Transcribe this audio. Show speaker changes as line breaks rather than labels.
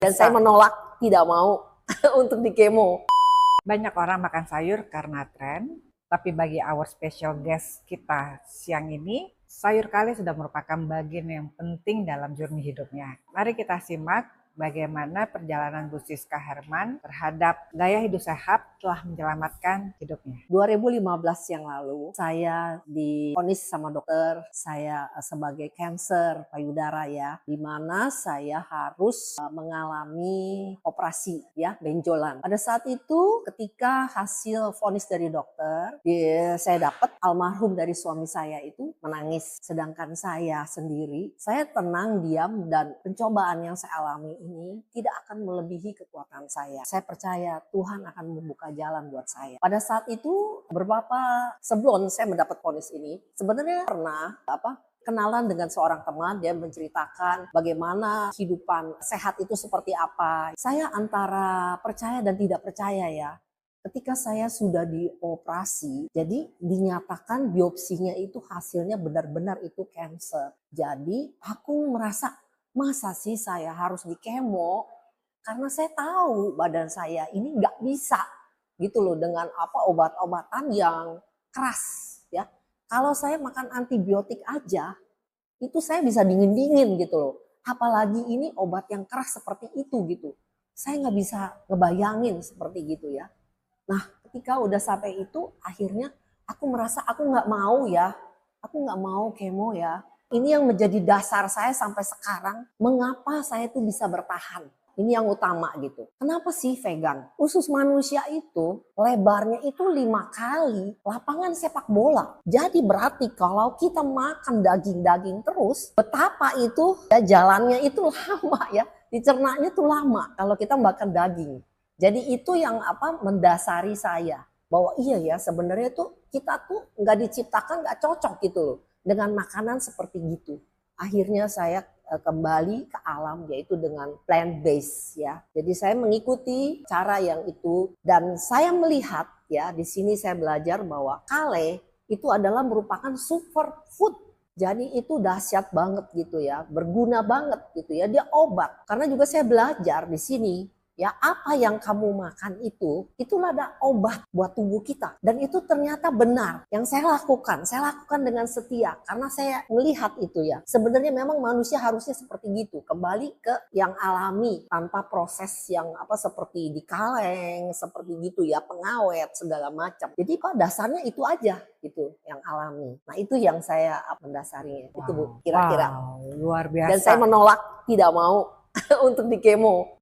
Dan saya menolak, tidak mau untuk dikemo.
Banyak orang makan sayur karena tren, tapi bagi our special guest kita siang ini, sayur kale sudah merupakan bagian yang penting dalam journey hidupnya. Mari kita simak bagaimana perjalanan Bu Siska Herman terhadap gaya hidup sehat telah menyelamatkan hidupnya.
2015 yang lalu, saya divonis sama dokter, saya sebagai kanker payudara ya, di mana saya harus mengalami operasi ya, benjolan. Pada saat itu, ketika hasil vonis dari dokter, saya dapat almarhum dari suami saya itu menangis, sedangkan saya sendiri, saya tenang, diam, dan pencobaan yang saya alami ini tidak akan melebihi kekuatan saya. Saya percaya Tuhan akan membuka jalan buat saya. Pada saat itu, beberapa sebelum saya mendapat vonis ini, sebenarnya pernah kenalan dengan seorang teman, dia menceritakan bagaimana kehidupan sehat itu seperti apa. Saya antara percaya dan tidak percaya ya. Ketika saya sudah dioperasi, jadi dinyatakan biopsinya itu hasilnya benar-benar itu kanker. Jadi aku merasa, masa sih saya harus dikemo? Karena saya tahu badan saya ini nggak bisa gitu loh dengan obat-obatan yang keras ya. Kalau saya makan antibiotik aja, itu saya bisa dingin-dingin gitu loh. Apalagi ini obat yang keras seperti itu gitu. Saya nggak bisa ngebayangin seperti gitu ya. Nah, ketika udah sampai itu, akhirnya aku merasa aku nggak mau ya. Aku nggak mau kemo ya. Ini yang menjadi dasar saya sampai sekarang, mengapa saya tuh bisa bertahan. Ini yang utama gitu. Kenapa sih vegan? Usus manusia itu lebarnya itu 5 kali lapangan sepak bola. Jadi berarti kalau kita makan daging-daging terus, betapa itu ya jalannya itu lama ya. Dicernanya tuh lama kalau kita makan daging. Jadi itu yang mendasari saya bahwa iya ya sebenarnya tuh kita tuh nggak diciptakan nggak cocok gitu loh dengan makanan seperti gitu. Akhirnya saya kembali ke alam yaitu dengan plant based ya. Jadi saya mengikuti cara yang itu dan saya melihat ya di sini saya belajar bahwa kale itu adalah merupakan superfood. Jadi itu dahsyat banget gitu ya, berguna banget gitu ya, dia obat. Karena juga saya belajar di sini ya, apa yang kamu makan itu, itulah ada obat buat tubuh kita. Dan itu ternyata benar. Yang saya lakukan dengan setia. Karena saya melihat itu ya. Sebenarnya memang manusia harusnya seperti gitu. Kembali ke yang alami. Tanpa proses yang seperti dikaleng, seperti gitu ya. Pengawet, segala macam. Jadi dasarnya itu aja gitu yang alami. Nah itu yang saya mendasarinya. Itu Bu, kira-kira.
Wow, luar biasa.
Dan saya menolak, tidak mau untuk dikemo.